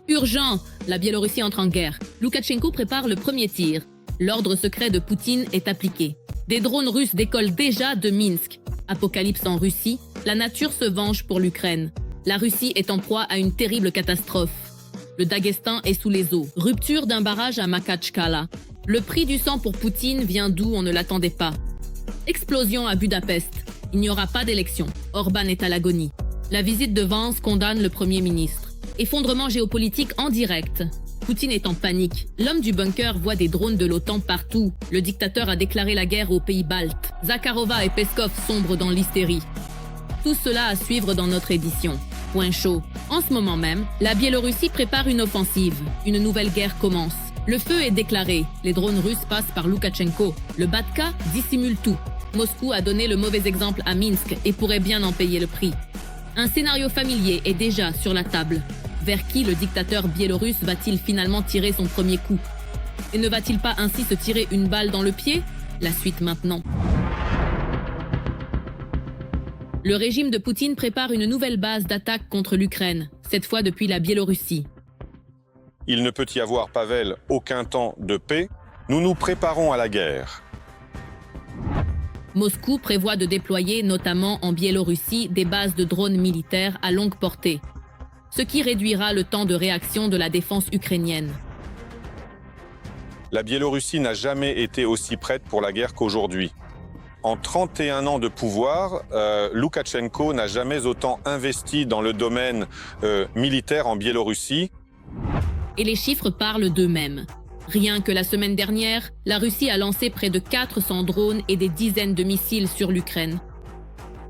Urgent! La Biélorussie entre en guerre. Loukachenko prépare le premier tir. L'ordre secret de Poutine est appliqué. Des drones russes décollent déjà de Minsk. Apocalypse en Russie, la nature se venge pour l'Ukraine. La Russie est en proie à une terrible catastrophe. Le Daghestan est sous les eaux. Rupture d'un barrage à Makhatchkala. Le prix du sang pour Poutine vient d'où on ne l'attendait pas. Explosion à Budapest. Il n'y aura pas d'élection. Orban est à l'agonie. La visite de Vance condamne le Premier ministre. Effondrement géopolitique en direct. Poutine est en panique. L'homme du bunker voit des drones de l'OTAN partout. Le dictateur a déclaré la guerre aux pays baltes. Zakharova et Peskov sombrent dans l'hystérie. Tout cela à suivre dans notre édition. Point chaud. En ce moment même, la Biélorussie prépare une offensive. Une nouvelle guerre commence. Le feu est déclaré. Les drones russes passent par Loukachenko. Le Batka dissimule tout. Moscou a donné le mauvais exemple à Minsk et pourrait bien en payer le prix. Un scénario familier est déjà sur la table. Vers qui le dictateur biélorusse va-t-il finalement tirer son premier coup? Et ne va-t-il pas ainsi se tirer une balle dans le pied? La suite maintenant. Le régime de Poutine prépare une nouvelle base d'attaque contre l'Ukraine, cette fois depuis la Biélorussie. Il ne peut y avoir, Pavel, aucun temps de paix. Nous nous préparons à la guerre. Moscou prévoit de déployer, notamment en Biélorussie, des bases de drones militaires à longue portée, ce qui réduira le temps de réaction de la défense ukrainienne. La Biélorussie n'a jamais été aussi prête pour la guerre qu'aujourd'hui. En 31 ans de pouvoir, Loukachenko n'a jamais autant investi dans le domaine militaire en Biélorussie. Et les chiffres parlent d'eux-mêmes. Rien que la semaine dernière, la Russie a lancé près de 400 drones et des dizaines de missiles sur l'Ukraine.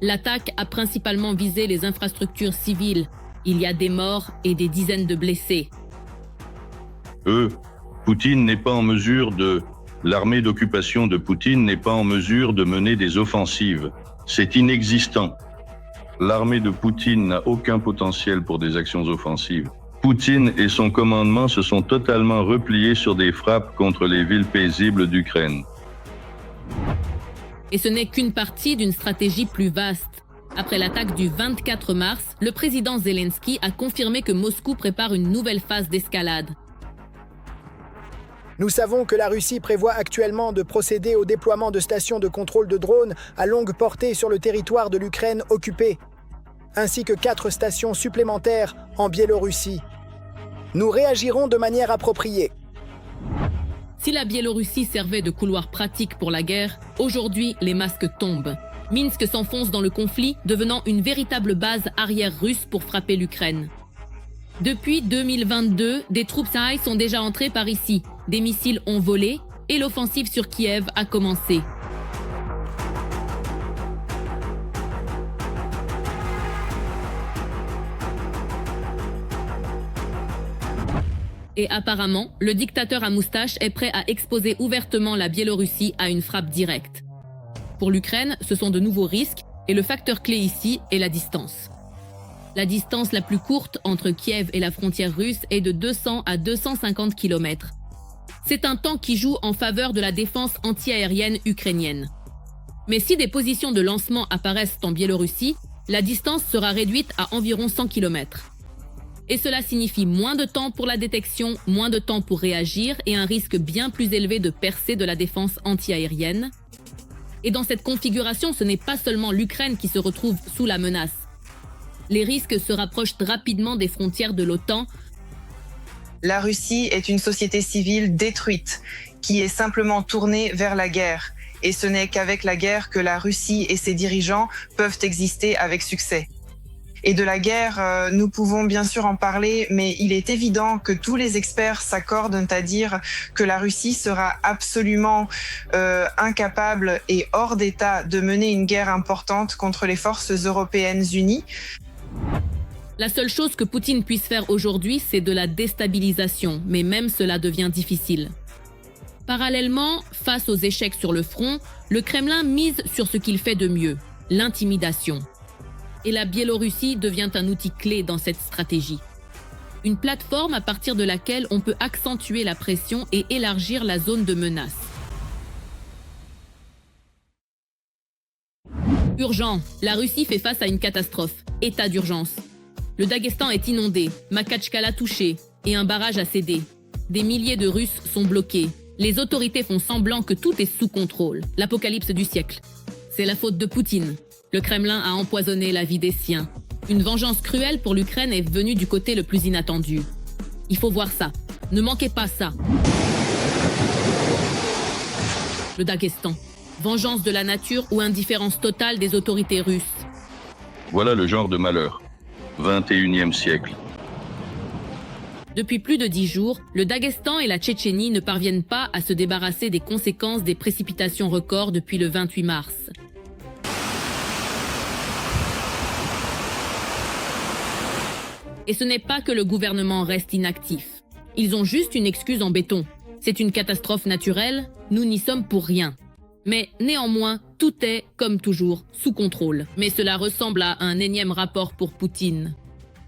L'attaque a principalement visé les infrastructures civiles. Il y a des morts et des dizaines de blessés. Poutine n'est pas en mesure de... L'armée d'occupation de Poutine n'est pas en mesure de mener des offensives. C'est inexistant. L'armée de Poutine n'a aucun potentiel pour des actions offensives. Poutine et son commandement se sont totalement repliés sur des frappes contre les villes paisibles d'Ukraine. Et ce n'est qu'une partie d'une stratégie plus vaste. Après l'attaque du 24 mars, le président Zelensky a confirmé que Moscou prépare une nouvelle phase d'escalade. Nous savons que la Russie prévoit actuellement de procéder au déploiement de stations de contrôle de drones à longue portée sur le territoire de l'Ukraine occupée, ainsi que 4 stations supplémentaires en Biélorussie. Nous réagirons de manière appropriée. Si la Biélorussie servait de couloir pratique pour la guerre, aujourd'hui les masques tombent. Minsk s'enfonce dans le conflit, devenant une véritable base arrière russe pour frapper l'Ukraine. Depuis 2022, des troupes Sahai sont déjà entrées par ici. Des missiles ont volé et l'offensive sur Kiev a commencé. Et apparemment, le dictateur à moustache est prêt à exposer ouvertement la Biélorussie à une frappe directe. Pour l'Ukraine, ce sont de nouveaux risques et le facteur clé ici est la distance. La distance la plus courte entre Kiev et la frontière russe est de 200 à 250 km. C'est un temps qui joue en faveur de la défense antiaérienne ukrainienne. Mais si des positions de lancement apparaissent en Biélorussie, la distance sera réduite à environ 100 km. Et cela signifie moins de temps pour la détection, moins de temps pour réagir et un risque bien plus élevé de percée de la défense antiaérienne. Et dans cette configuration, ce n'est pas seulement l'Ukraine qui se retrouve sous la menace. Les risques se rapprochent rapidement des frontières de l'OTAN. La Russie est une société civile détruite, qui est simplement tournée vers la guerre. Et ce n'est qu'avec la guerre que la Russie et ses dirigeants peuvent exister avec succès. Et de la guerre, nous pouvons bien sûr en parler, mais il est évident que tous les experts s'accordent à dire que la Russie sera absolument incapable et hors d'état de mener une guerre importante contre les forces européennes unies. La seule chose que Poutine puisse faire aujourd'hui, c'est de la déstabilisation, mais même cela devient difficile. Parallèlement, face aux échecs sur le front, le Kremlin mise sur ce qu'il fait de mieux, l'intimidation. Et la Biélorussie devient un outil clé dans cette stratégie. Une plateforme à partir de laquelle on peut accentuer la pression et élargir la zone de menace. Urgent, la Russie fait face à une catastrophe. État d'urgence. Le Daghestan est inondé, Makhatchkala touché. et un barrage a cédé. Des milliers de Russes sont bloqués. Les autorités font semblant que tout est sous contrôle. L'apocalypse du siècle. C'est la faute de Poutine. Le Kremlin a empoisonné la vie des siens. Une vengeance cruelle pour l'Ukraine est venue du côté le plus inattendu. Il faut voir ça. Ne manquez pas ça. Le Daghestan. Vengeance de la nature ou indifférence totale des autorités russes. Voilà le genre de malheur. 21e siècle. Depuis plus de 10 jours, le Daghestan et la Tchétchénie ne parviennent pas à se débarrasser des conséquences des précipitations records depuis le 28 mars. Et ce n'est pas que le gouvernement reste inactif. Ils ont juste une excuse en béton. C'est une catastrophe naturelle, nous n'y sommes pour rien. Mais néanmoins, tout est, comme toujours, sous contrôle. Mais cela ressemble à un énième rapport pour Poutine.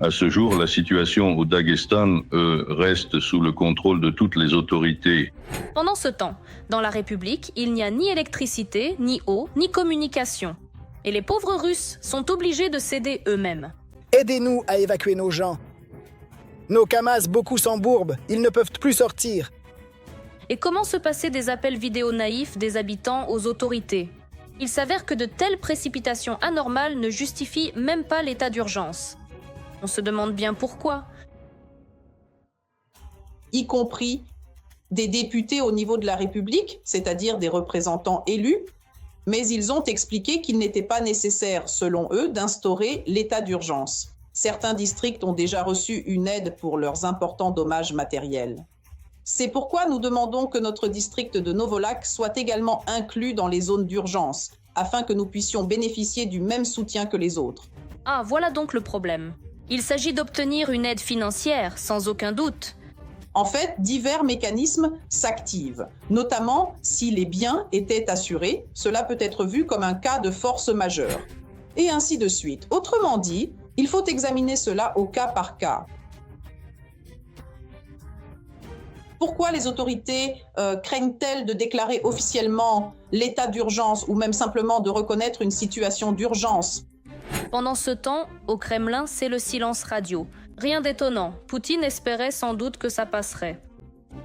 À ce jour, la situation au Daghestan reste sous le contrôle de toutes les autorités. Pendant ce temps, dans la République, il n'y a ni électricité, ni eau, ni communication. Et les pauvres Russes sont obligés de céder eux-mêmes. Aidez-nous à évacuer nos gens. Nos Kamaz, beaucoup s'embourbent, ils ne peuvent plus sortir. Et comment se passer des appels vidéo naïfs des habitants aux autorités? Il s'avère que de telles précipitations anormales ne justifient même pas l'état d'urgence. On se demande bien pourquoi. Y compris des députés au niveau de la République, c'est-à-dire des représentants élus, mais ils ont expliqué qu'il n'était pas nécessaire, selon eux, d'instaurer l'état d'urgence. Certains districts ont déjà reçu une aide pour leurs importants dommages matériels. C'est pourquoi nous demandons que notre district de Novolak soit également inclus dans les zones d'urgence, afin que nous puissions bénéficier du même soutien que les autres. Ah, voilà donc le problème. Il s'agit d'obtenir une aide financière, sans aucun doute. En fait, divers mécanismes s'activent, notamment si les biens étaient assurés, cela peut être vu comme un cas de force majeure. Et ainsi de suite. Autrement dit, il faut examiner cela au cas par cas. Pourquoi les autorités craignent-elles de déclarer officiellement l'état d'urgence ou même simplement de reconnaître une situation d'urgence? Pendant ce temps, au Kremlin, c'est le silence radio. Rien d'étonnant, Poutine espérait sans doute que ça passerait.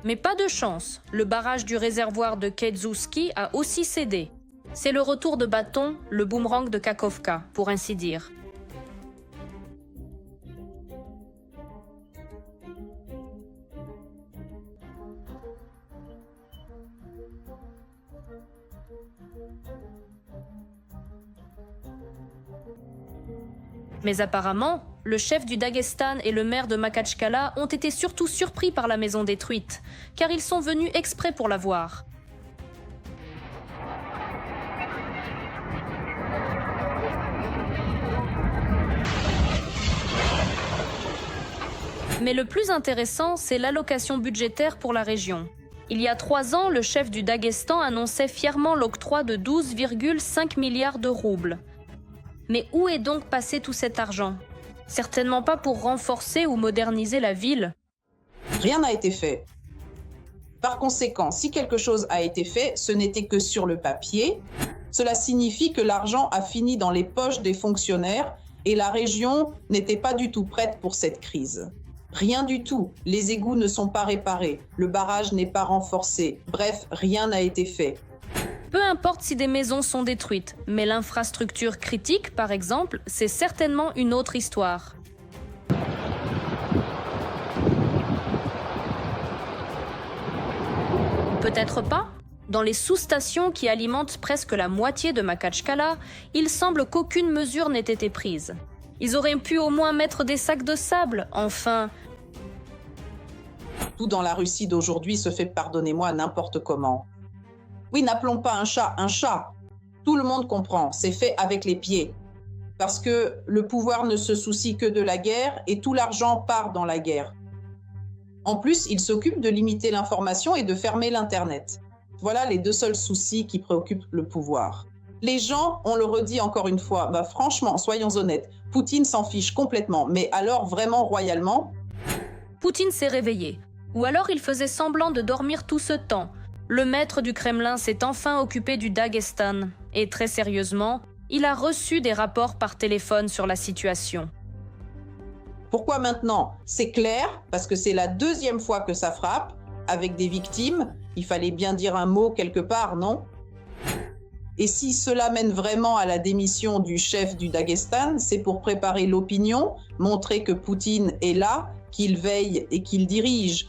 Mais pas de chance, le barrage du réservoir de Kedzousky a aussi cédé. C'est le retour de bâton, le boomerang de Kakhovka, pour ainsi dire. Mais apparemment, le chef du Daghestan et le maire de Makhatchkala ont été surtout surpris par la maison détruite, car ils sont venus exprès pour la voir. Mais le plus intéressant, c'est l'allocation budgétaire pour la région. Il y a 3 ans, le chef du Daghestan annonçait fièrement l'octroi de 12,5 milliards de roubles. Mais où est donc passé tout cet argent? Certainement pas pour renforcer ou moderniser la ville. Rien n'a été fait. Par conséquent, si quelque chose a été fait, ce n'était que sur le papier. Cela signifie que l'argent a fini dans les poches des fonctionnaires et la région n'était pas du tout prête pour cette crise. Rien du tout. Les égouts ne sont pas réparés, le barrage n'est pas renforcé. Bref, rien n'a été fait. Peu importe si des maisons sont détruites, mais l'infrastructure critique, par exemple, c'est certainement une autre histoire. Peut-être pas. Dans les sous-stations qui alimentent presque la moitié de Makhatchkala, il semble qu'aucune mesure n'ait été prise. Ils auraient pu au moins mettre des sacs de sable, enfin. Tout dans la Russie d'aujourd'hui se fait, pardonnez-moi, n'importe comment. Oui, n'appelons pas un chat un chat. Tout le monde comprend, c'est fait avec les pieds. Parce que le pouvoir ne se soucie que de la guerre et tout l'argent part dans la guerre. En plus, il s'occupe de limiter l'information et de fermer l'Internet. Voilà les 2 seuls soucis qui préoccupent le pouvoir. Les gens, on le redit encore une fois, franchement, soyons honnêtes, Poutine s'en fiche complètement, mais alors vraiment royalement. Poutine s'est réveillé. Ou alors il faisait semblant de dormir tout ce temps. Le maître du Kremlin s'est enfin occupé du Daghestan. Et très sérieusement, il a reçu des rapports par téléphone sur la situation. Pourquoi maintenant? C'est clair, parce que c'est la deuxième fois que ça frappe, avec des victimes. Il fallait bien dire un mot quelque part, non? Et si cela mène vraiment à la démission du chef du Daghestan, c'est pour préparer l'opinion, montrer que Poutine est là, qu'il veille et qu'il dirige.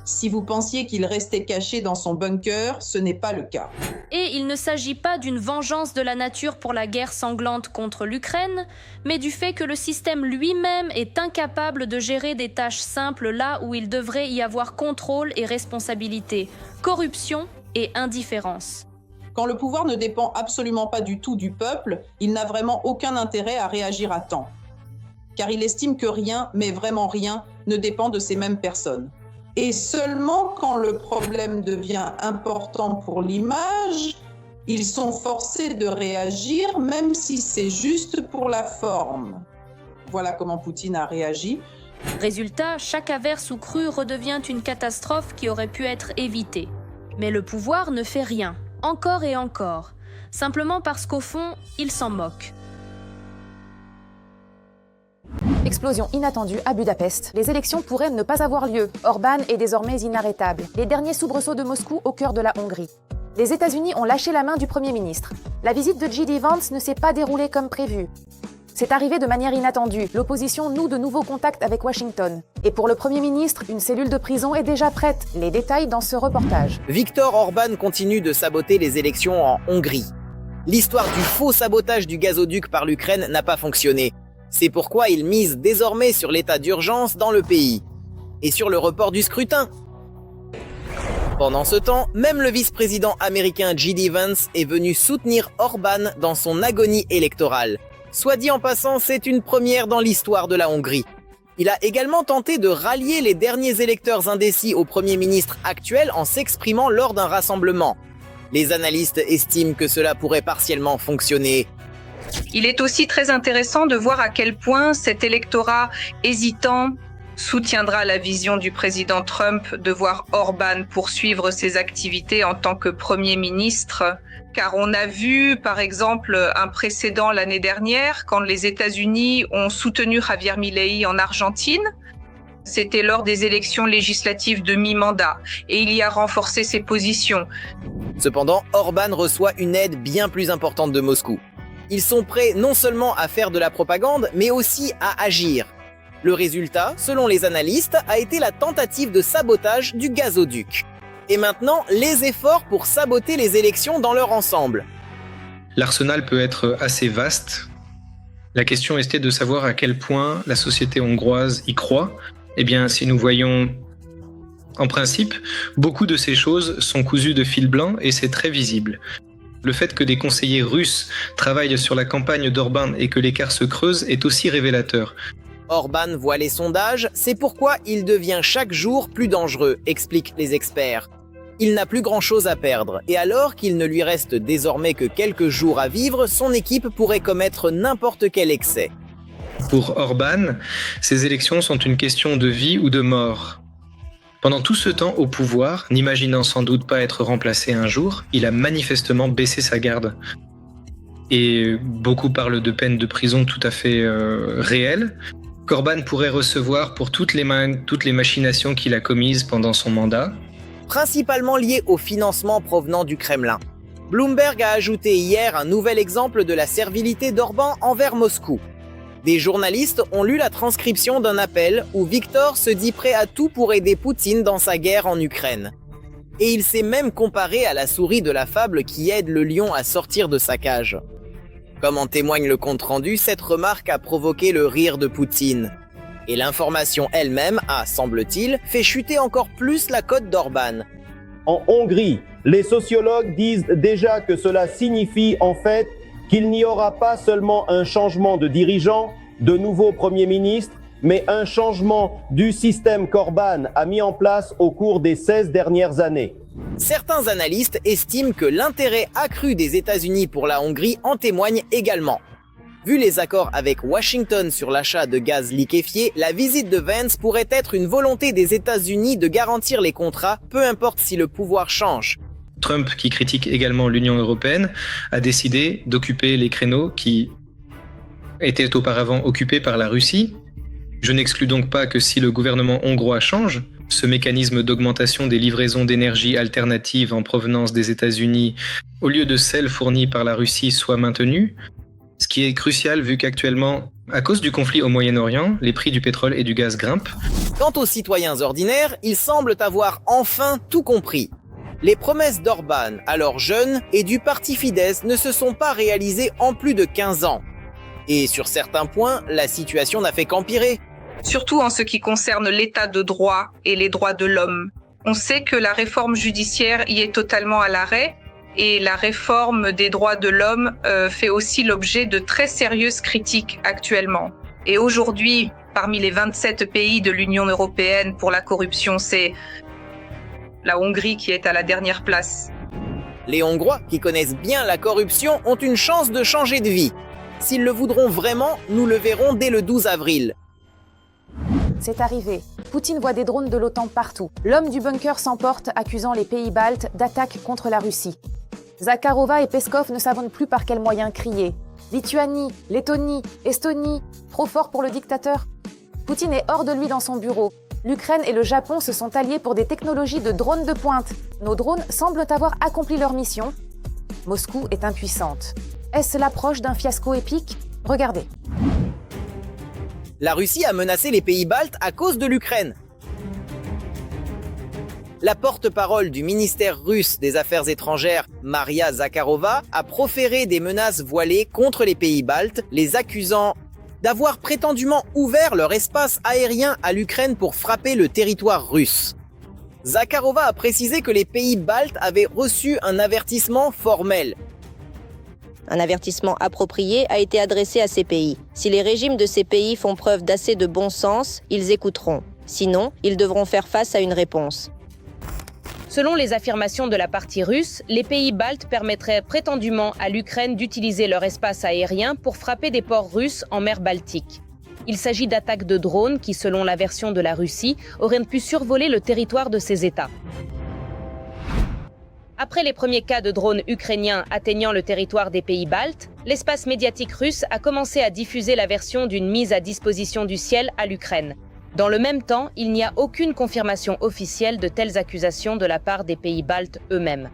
Si vous pensiez qu'il restait caché dans son bunker, ce n'est pas le cas. Et il ne s'agit pas d'une vengeance de la nature pour la guerre sanglante contre l'Ukraine, mais du fait que le système lui-même est incapable de gérer des tâches simples là où il devrait y avoir contrôle et responsabilité, corruption et indifférence. Quand le pouvoir ne dépend absolument pas du tout du peuple, il n'a vraiment aucun intérêt à réagir à temps. Car il estime que rien, mais vraiment rien, ne dépend de ces mêmes personnes. Et seulement quand le problème devient important pour l'image, ils sont forcés de réagir, même si c'est juste pour la forme. Voilà comment Poutine a réagi. Résultat, chaque averse ou crue redevient une catastrophe qui aurait pu être évitée. Mais le pouvoir ne fait rien, encore et encore, simplement parce qu'au fond, il s'en moque. Explosion inattendue à Budapest. Les élections pourraient ne pas avoir lieu. Orban est désormais inarrêtable. Les derniers soubresauts de Moscou au cœur de la Hongrie. Les États-Unis ont lâché la main du Premier ministre. La visite de J.D. Vance ne s'est pas déroulée comme prévu. C'est arrivé de manière inattendue. L'opposition noue de nouveaux contacts avec Washington. Et pour le Premier ministre, une cellule de prison est déjà prête. Les détails dans ce reportage. Viktor Orban continue de saboter les élections en Hongrie. L'histoire du faux sabotage du gazoduc par l'Ukraine n'a pas fonctionné. C'est pourquoi il mise désormais sur l'état d'urgence dans le pays. Et sur le report du scrutin. Pendant ce temps, même le vice-président américain J.D. Vance est venu soutenir Orban dans son agonie électorale. Soit dit en passant, c'est une première dans l'histoire de la Hongrie. Il a également tenté de rallier les derniers électeurs indécis au Premier ministre actuel en s'exprimant lors d'un rassemblement. Les analystes estiment que cela pourrait partiellement fonctionner. Il est aussi très intéressant de voir à quel point cet électorat hésitant soutiendra la vision du président Trump de voir Orban poursuivre ses activités en tant que Premier ministre. Car on a vu, par exemple, un précédent l'année dernière, quand les États-Unis ont soutenu Javier Milei en Argentine. C'était lors des élections législatives de mi-mandat, et il y a renforcé ses positions. Cependant, Orban reçoit une aide bien plus importante de Moscou. Ils sont prêts non seulement à faire de la propagande, mais aussi à agir. Le résultat, selon les analystes, a été la tentative de sabotage du gazoduc. Et maintenant, les efforts pour saboter les élections dans leur ensemble. L'arsenal peut être assez vaste. La question était de savoir à quel point la société hongroise y croit. Eh bien, si nous voyons, en principe, beaucoup de ces choses sont cousues de fil blanc et c'est très visible. Le fait que des conseillers russes travaillent sur la campagne d'Orban et que l'écart se creuse est aussi révélateur. Orban voit les sondages, c'est pourquoi il devient chaque jour plus dangereux, expliquent les experts. Il n'a plus grand-chose à perdre, et alors qu'il ne lui reste désormais que quelques jours à vivre, son équipe pourrait commettre n'importe quel excès. Pour Orban, ces élections sont une question de vie ou de mort. Pendant tout ce temps au pouvoir, n'imaginant sans doute pas être remplacé un jour, il a manifestement baissé sa garde. Et beaucoup parlent de peines de prison tout à fait réelles, qu'Orban pourrait recevoir pour toutes les machinations qu'il a commises pendant son mandat. Principalement liées au financement provenant du Kremlin. Bloomberg a ajouté hier un nouvel exemple de la servilité d'Orban envers Moscou. Des journalistes ont lu la transcription d'un appel où Viktor se dit prêt à tout pour aider Poutine dans sa guerre en Ukraine. Et il s'est même comparé à la souris de la fable qui aide le lion à sortir de sa cage. Comme en témoigne le compte-rendu, cette remarque a provoqué le rire de Poutine. Et l'information elle-même a, semble-t-il, fait chuter encore plus la cote d'Orban. En Hongrie, les sociologues disent déjà que cela signifie en fait qu'il n'y aura pas seulement un changement de dirigeant, de nouveau Premier ministre, mais un changement du système qu'Orban a mis en place au cours des 16 dernières années. Certains analystes estiment que l'intérêt accru des États-Unis pour la Hongrie en témoigne également. Vu les accords avec Washington sur l'achat de gaz liquéfié, la visite de Vance pourrait être une volonté des États-Unis de garantir les contrats, peu importe si le pouvoir change. Trump, qui critique également l'Union européenne, a décidé d'occuper les créneaux qui étaient auparavant occupés par la Russie. Je n'exclus donc pas que si le gouvernement hongrois change, ce mécanisme d'augmentation des livraisons d'énergie alternatives en provenance des États-Unis au lieu de celles fournies par la Russie soit maintenu, ce qui est crucial vu qu'actuellement, à cause du conflit au Moyen-Orient, les prix du pétrole et du gaz grimpent. Quant aux citoyens ordinaires, ils semblent avoir enfin tout compris. Les promesses d'Orban, alors jeune, et du parti Fidesz ne se sont pas réalisées en plus de 15 ans. Et sur certains points, la situation n'a fait qu'empirer. Surtout en ce qui concerne l'état de droit et les droits de l'homme. On sait que la réforme judiciaire y est totalement à l'arrêt et la réforme des droits de l'homme fait aussi l'objet de très sérieuses critiques actuellement. Et aujourd'hui, parmi les 27 pays de l'Union européenne pour la corruption, c'est la Hongrie qui est à la dernière place. Les Hongrois, qui connaissent bien la corruption, ont une chance de changer de vie. S'ils le voudront vraiment, nous le verrons dès le 12 avril. C'est arrivé. Poutine voit des drones de l'OTAN partout. L'homme du bunker s'emporte, accusant les pays baltes d'attaque contre la Russie. Zakharova et Peskov ne savent plus par quels moyens crier. Lituanie, Lettonie, Estonie, trop fort pour le dictateur. Poutine est hors de lui dans son bureau. L'Ukraine et le Japon se sont alliés pour des technologies de drones de pointe. Nos drones semblent avoir accompli leur mission. Moscou est impuissante. Est-ce l'approche d'un fiasco épique ? Regardez. La Russie a menacé les pays baltes à cause de l'Ukraine. La porte-parole du ministère russe des Affaires étrangères, Maria Zakharova, a proféré des menaces voilées contre les pays baltes, les accusant d'avoir prétendument ouvert leur espace aérien à l'Ukraine pour frapper le territoire russe. Zakharova a précisé que les pays baltes avaient reçu un avertissement formel. Un avertissement approprié a été adressé à ces pays. Si les régimes de ces pays font preuve d'assez de bon sens, ils écouteront. Sinon, ils devront faire face à une réponse. Selon les affirmations de la partie russe, les pays baltes permettraient prétendument à l'Ukraine d'utiliser leur espace aérien pour frapper des ports russes en mer Baltique. Il s'agit d'attaques de drones qui, selon la version de la Russie, auraient pu survoler le territoire de ces États. Après les premiers cas de drones ukrainiens atteignant le territoire des pays baltes, l'espace médiatique russe a commencé à diffuser la version d'une mise à disposition du ciel à l'Ukraine. Dans le même temps, il n'y a aucune confirmation officielle de telles accusations de la part des pays baltes eux-mêmes.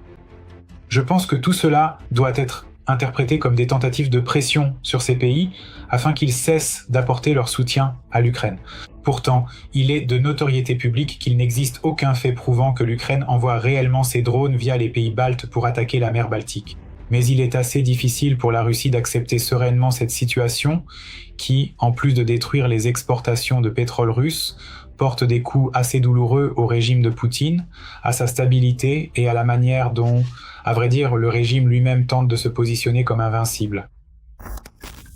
Je pense que tout cela doit être interprété comme des tentatives de pression sur ces pays afin qu'ils cessent d'apporter leur soutien à l'Ukraine. Pourtant, il est de notoriété publique qu'il n'existe aucun fait prouvant que l'Ukraine envoie réellement ses drones via les pays baltes pour attaquer la mer Baltique. Mais il est assez difficile pour la Russie d'accepter sereinement cette situation qui, en plus de détruire les exportations de pétrole russe, porte des coups assez douloureux au régime de Poutine, à sa stabilité et à la manière dont, à vrai dire, le régime lui-même tente de se positionner comme invincible.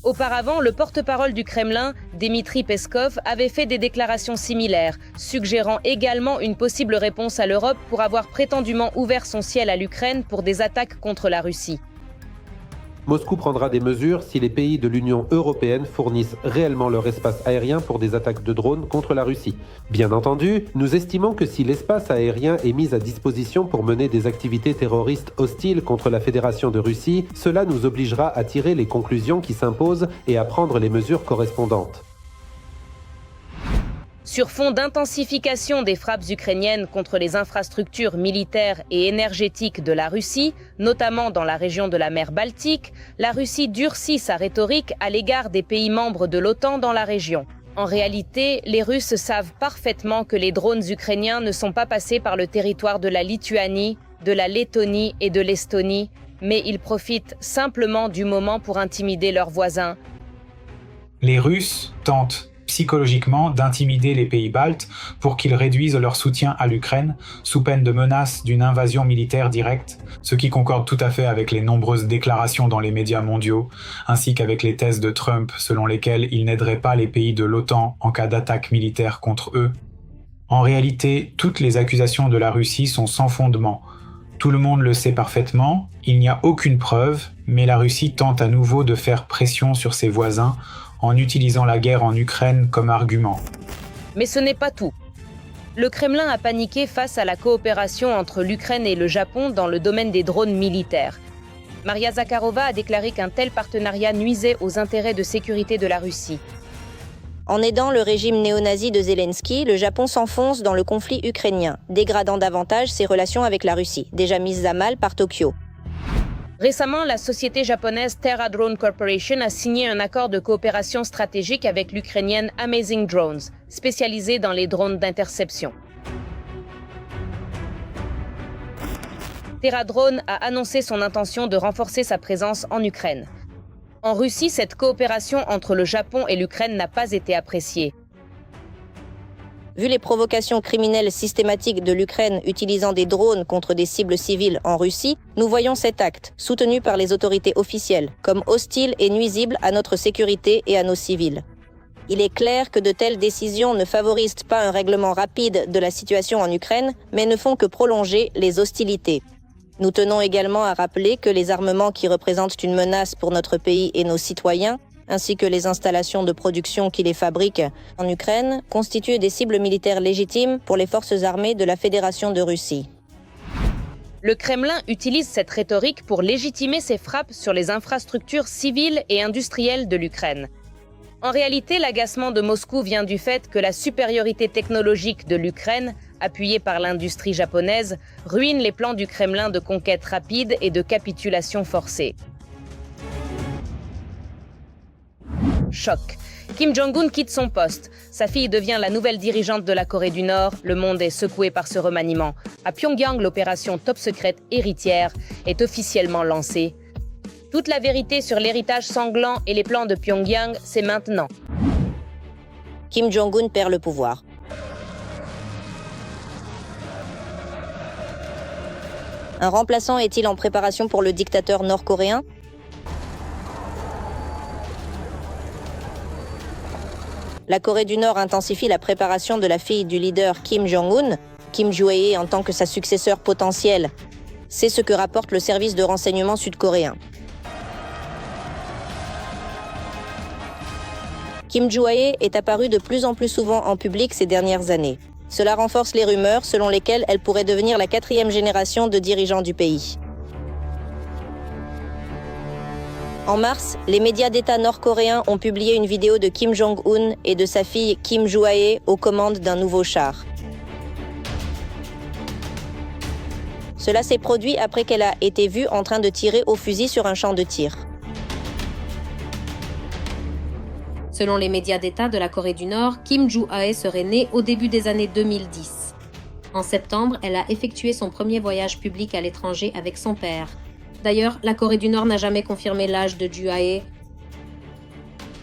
Auparavant, le porte-parole du Kremlin, Dmitri Peskov, avait fait des déclarations similaires, suggérant également une possible réponse à l'Europe pour avoir prétendument ouvert son ciel à l'Ukraine pour des attaques contre la Russie. Moscou prendra des mesures si les pays de l'Union européenne fournissent réellement leur espace aérien pour des attaques de drones contre la Russie. Bien entendu, nous estimons que si l'espace aérien est mis à disposition pour mener des activités terroristes hostiles contre la Fédération de Russie, cela nous obligera à tirer les conclusions qui s'imposent et à prendre les mesures correspondantes. Sur fond d'intensification des frappes ukrainiennes contre les infrastructures militaires et énergétiques de la Russie, notamment dans la région de la mer Baltique, la Russie durcit sa rhétorique à l'égard des pays membres de l'OTAN dans la région. En réalité, les Russes savent parfaitement que les drones ukrainiens ne sont pas passés par le territoire de la Lituanie, de la Lettonie et de l'Estonie, mais ils profitent simplement du moment pour intimider leurs voisins. Les Russes tentent psychologiquement d'intimider les pays baltes pour qu'ils réduisent leur soutien à l'Ukraine sous peine de menace d'une invasion militaire directe, ce qui concorde tout à fait avec les nombreuses déclarations dans les médias mondiaux, ainsi qu'avec les thèses de Trump selon lesquelles il n'aiderait pas les pays de l'OTAN en cas d'attaque militaire contre eux. En réalité, toutes les accusations de la Russie sont sans fondement. Tout le monde le sait parfaitement, il n'y a aucune preuve, mais la Russie tente à nouveau de faire pression sur ses voisins en utilisant la guerre en Ukraine comme argument. Mais ce n'est pas tout. Le Kremlin a paniqué face à la coopération entre l'Ukraine et le Japon dans le domaine des drones militaires. Maria Zakharova a déclaré qu'un tel partenariat nuisait aux intérêts de sécurité de la Russie. En aidant le régime néo-nazi de Zelensky, le Japon s'enfonce dans le conflit ukrainien, dégradant davantage ses relations avec la Russie, déjà mises à mal par Tokyo. Récemment, la société japonaise Terra Drone Corporation a signé un accord de coopération stratégique avec l'ukrainienne Amazing Drones, spécialisée dans les drones d'interception. Terra Drone a annoncé son intention de renforcer sa présence en Ukraine. En Russie, cette coopération entre le Japon et l'Ukraine n'a pas été appréciée. Vu les provocations criminelles systématiques de l'Ukraine utilisant des drones contre des cibles civiles en Russie, nous voyons cet acte, soutenu par les autorités officielles, comme hostile et nuisible à notre sécurité et à nos civils. Il est clair que de telles décisions ne favorisent pas un règlement rapide de la situation en Ukraine, mais ne font que prolonger les hostilités. Nous tenons également à rappeler que les armements qui représentent une menace pour notre pays et nos citoyens, ainsi que les installations de production qui les fabriquent en Ukraine, constituent des cibles militaires légitimes pour les forces armées de la Fédération de Russie. Le Kremlin utilise cette rhétorique pour légitimer ses frappes sur les infrastructures civiles et industrielles de l'Ukraine. En réalité, l'agacement de Moscou vient du fait que la supériorité technologique de l'Ukraine, appuyée par l'industrie japonaise, ruine les plans du Kremlin de conquête rapide et de capitulation forcée. Choc. Kim Jong-un quitte son poste. Sa fille devient la nouvelle dirigeante de la Corée du Nord. Le monde est secoué par ce remaniement. À Pyongyang, l'opération top secrète héritière est officiellement lancée. Toute la vérité sur l'héritage sanglant et les plans de Pyongyang, c'est maintenant. Kim Jong-un perd le pouvoir. Un remplaçant est-il en préparation pour le dictateur nord-coréen ? La Corée du Nord intensifie la préparation de la fille du leader Kim Jong-un, Kim Joo-ae en tant que sa successeur potentielle. C'est ce que rapporte le service de renseignement sud-coréen. Kim Joo-ae est apparue de plus en plus souvent en public ces dernières années. Cela renforce les rumeurs selon lesquelles elle pourrait devenir la 4e génération de dirigeants du pays. En mars, les médias d'État nord-coréens ont publié une vidéo de Kim Jong-un et de sa fille Kim Joo-ae aux commandes d'un nouveau char. Cela s'est produit après qu'elle a été vue en train de tirer au fusil sur un champ de tir. Selon les médias d'État de la Corée du Nord, Kim Joo-ae serait née au début des années 2010. En septembre, elle a effectué son premier voyage public à l'étranger avec son père. D'ailleurs, la Corée du Nord n'a jamais confirmé l'âge de Joo-ae.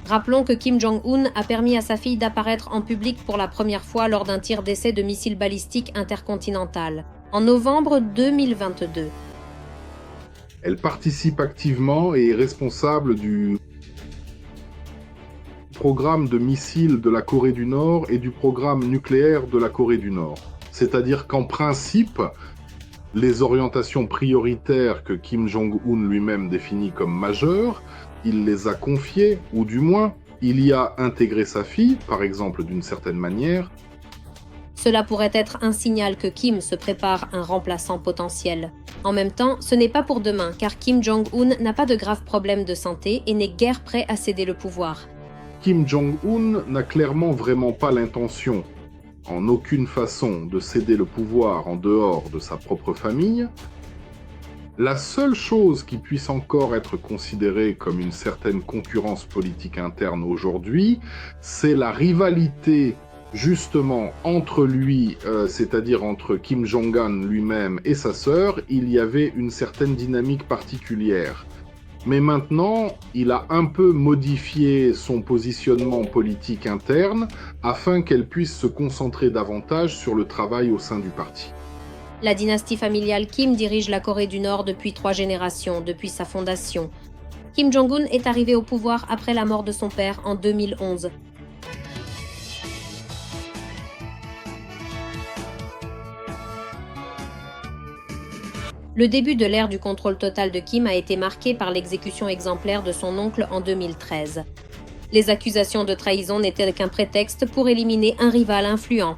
Rappelons que Kim Jong-un a permis à sa fille d'apparaître en public pour la première fois lors d'un tir d'essai de missile balistique intercontinental, en novembre 2022. Elle participe activement et est responsable du programme de missiles de la Corée du Nord et du programme nucléaire de la Corée du Nord. C'est-à-dire qu'en principe, les orientations prioritaires que Kim Jong-un lui-même définit comme majeures, il les a confiées, ou du moins, il y a intégré sa fille, par exemple d'une certaine manière. Cela pourrait être un signal que Kim se prépare un remplaçant potentiel. En même temps, ce n'est pas pour demain, car Kim Jong-un n'a pas de graves problèmes de santé et n'est guère prêt à céder le pouvoir. Kim Jong-un n'a clairement vraiment pas l'intention, en aucune façon, de céder le pouvoir en dehors de sa propre famille. La seule chose qui puisse encore être considérée comme une certaine concurrence politique interne aujourd'hui, c'est la rivalité justement entre lui, c'est-à-dire entre Kim Jong-un lui-même et sa sœur. Il y avait une certaine dynamique particulière. Mais maintenant, il a un peu modifié son positionnement politique interne afin qu'elle puisse se concentrer davantage sur le travail au sein du parti. La dynastie familiale Kim dirige la Corée du Nord depuis 3 générations, depuis sa fondation. Kim Jong-un est arrivé au pouvoir après la mort de son père en 2011. Le début de l'ère du contrôle total de Kim a été marqué par l'exécution exemplaire de son oncle en 2013. Les accusations de trahison n'étaient qu'un prétexte pour éliminer un rival influent.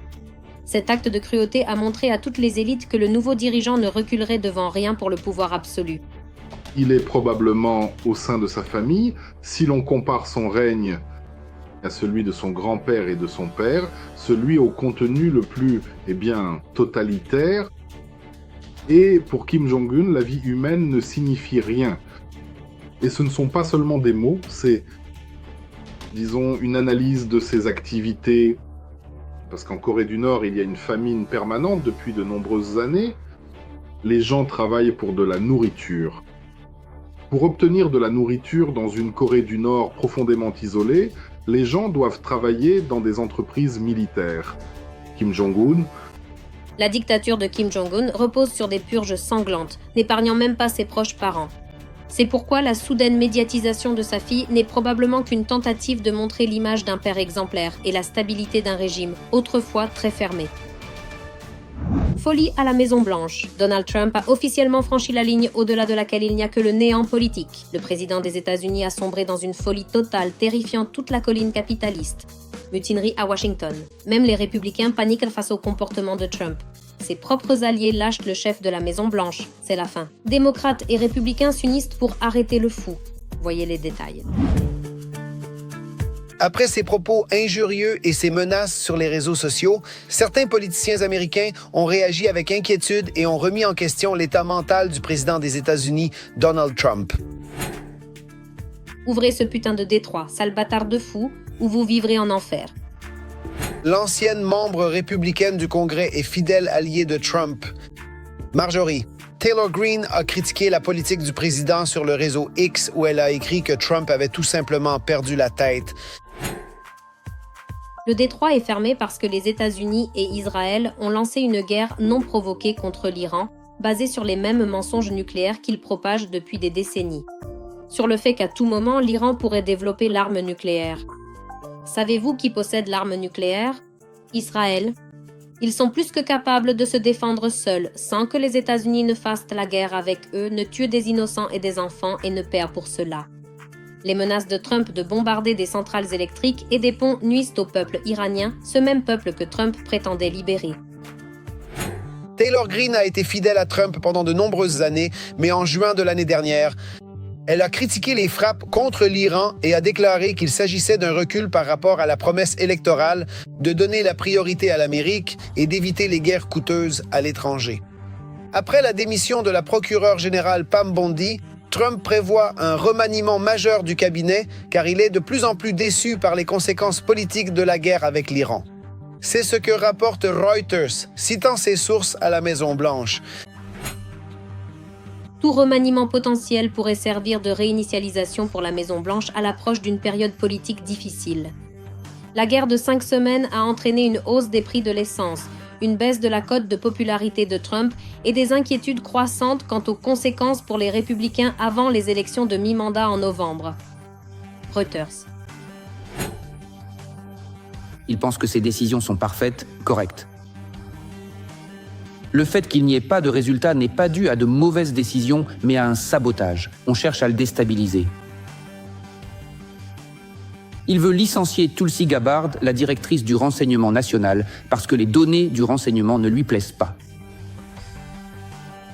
Cet acte de cruauté a montré à toutes les élites que le nouveau dirigeant ne reculerait devant rien pour le pouvoir absolu. Il est probablement au sein de sa famille, si l'on compare son règne à celui de son grand-père et de son père, celui au contenu le plus, totalitaire. Et pour Kim Jong-un, la vie humaine ne signifie rien. Et ce ne sont pas seulement des mots, c'est, disons, une analyse de ses activités, parce qu'en Corée du Nord, il y a une famine permanente depuis de nombreuses années. Les gens travaillent pour de la nourriture. Pour obtenir de la nourriture dans une Corée du Nord profondément isolée, les gens doivent travailler dans des entreprises militaires. Kim Jong-un. La dictature de Kim Jong-un repose sur des purges sanglantes, n'épargnant même pas ses proches parents. C'est pourquoi la soudaine médiatisation de sa fille n'est probablement qu'une tentative de montrer l'image d'un père exemplaire et la stabilité d'un régime, autrefois très fermé. Folie à la Maison-Blanche. Donald Trump a officiellement franchi la ligne au-delà de laquelle il n'y a que le néant politique. Le président des États-Unis a sombré dans une folie totale, terrifiant toute la colline capitaliste. Mutinerie à Washington. Même les républicains paniquent face au comportement de Trump. Ses propres alliés lâchent le chef de la Maison-Blanche. C'est la fin. Démocrates et républicains s'unissent pour arrêter le fou. Voyez les détails. Après ses propos injurieux et ses menaces sur les réseaux sociaux, certains politiciens américains ont réagi avec inquiétude et ont remis en question l'état mental du président des États-Unis, Donald Trump. Ouvrez ce putain de détroit, sale bâtard de fou, ou vous vivrez en enfer. L'ancienne membre républicaine du Congrès et fidèle alliée de Trump, Marjorie Taylor Greene, a critiqué la politique du président sur le réseau X où elle a écrit que Trump avait tout simplement perdu la tête. Le détroit est fermé parce que les États-Unis et Israël ont lancé une guerre non provoquée contre l'Iran, basée sur les mêmes mensonges nucléaires qu'ils propagent depuis des décennies. Sur le fait qu'à tout moment, l'Iran pourrait développer l'arme nucléaire. Savez-vous qui possède l'arme nucléaire? Israël. Ils sont plus que capables de se défendre seuls, sans que les États-Unis ne fassent la guerre avec eux, ne tuent des innocents et des enfants et ne paient pour cela. Les menaces de Trump de bombarder des centrales électriques et des ponts nuisent au peuple iranien, ce même peuple que Trump prétendait libérer. Taylor Greene a été fidèle à Trump pendant de nombreuses années, mais en juin de l'année dernière, elle a critiqué les frappes contre l'Iran et a déclaré qu'il s'agissait d'un recul par rapport à la promesse électorale de donner la priorité à l'Amérique et d'éviter les guerres coûteuses à l'étranger. Après la démission de la procureure générale Pam Bondi, Trump prévoit un remaniement majeur du cabinet car il est de plus en plus déçu par les conséquences politiques de la guerre avec l'Iran. C'est ce que rapporte Reuters, citant ses sources à la Maison-Blanche. Tout remaniement potentiel pourrait servir de réinitialisation pour la Maison-Blanche à l'approche d'une période politique difficile. La guerre de 5 semaines a entraîné une hausse des prix de l'essence, une baisse de la cote de popularité de Trump et des inquiétudes croissantes quant aux conséquences pour les républicains avant les élections de mi-mandat en novembre. Reuters. Il pense que ses décisions sont parfaites, correctes. Le fait qu'il n'y ait pas de résultat n'est pas dû à de mauvaises décisions, mais à un sabotage. On cherche à le déstabiliser. Il veut licencier Tulsi Gabbard, la directrice du renseignement national, parce que les données du renseignement ne lui plaisent pas.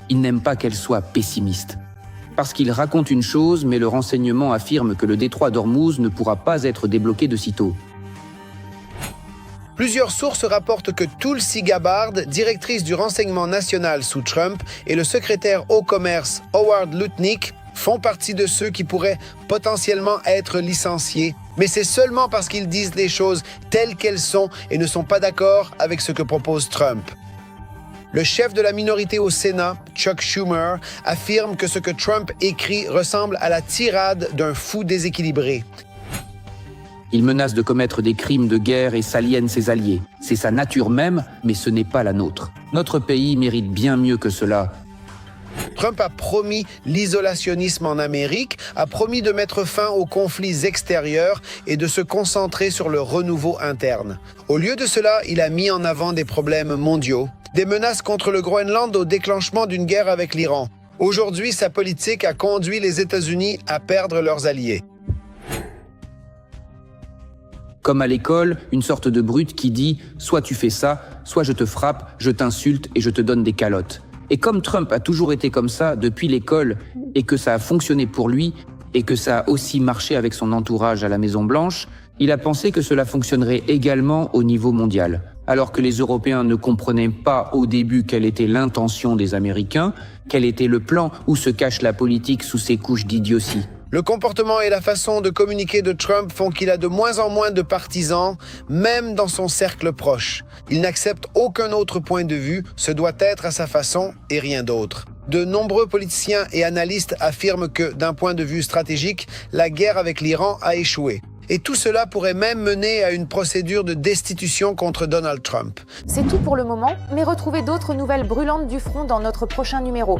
Il n'aime pas qu'elle soit pessimiste. Parce qu'il raconte une chose, mais le renseignement affirme que le détroit d'Ormuz ne pourra pas être débloqué de sitôt. Plusieurs sources rapportent que Tulsi Gabbard, directrice du renseignement national sous Trump, et le secrétaire au commerce Howard Lutnick font partie de ceux qui pourraient potentiellement être licenciés. Mais c'est seulement parce qu'ils disent les choses telles qu'elles sont et ne sont pas d'accord avec ce que propose Trump. Le chef de la minorité au Sénat, Chuck Schumer, affirme que ce que Trump écrit ressemble à la tirade d'un fou déséquilibré. Il menace de commettre des crimes de guerre et s'aliène ses alliés. C'est sa nature même, mais ce n'est pas la nôtre. Notre pays mérite bien mieux que cela. Trump a promis l'isolationnisme en Amérique, a promis de mettre fin aux conflits extérieurs et de se concentrer sur le renouveau interne. Au lieu de cela, il a mis en avant des problèmes mondiaux, des menaces contre le Groenland au déclenchement d'une guerre avec l'Iran. Aujourd'hui, sa politique a conduit les États-Unis à perdre leurs alliés. Comme à l'école, une sorte de brute qui dit « soit tu fais ça, soit je te frappe, je t'insulte et je te donne des calottes ». Et comme Trump a toujours été comme ça depuis l'école et que ça a fonctionné pour lui et que ça a aussi marché avec son entourage à la Maison-Blanche, Il a pensé que cela fonctionnerait également au niveau mondial. Alors que les Européens ne comprenaient pas au début quelle était l'intention des Américains, quel était le plan, où se cache la politique sous ces couches d'idiotie. Le comportement et la façon de communiquer de Trump font qu'il a de moins en moins de partisans, même dans son cercle proche. Il n'accepte aucun autre point de vue, ce doit être à sa façon et rien d'autre. De nombreux politiciens et analystes affirment que, d'un point de vue stratégique, la guerre avec l'Iran a échoué. Et tout cela pourrait même mener à une procédure de destitution contre Donald Trump. C'est tout pour le moment, mais retrouvez d'autres nouvelles brûlantes du front dans notre prochain numéro.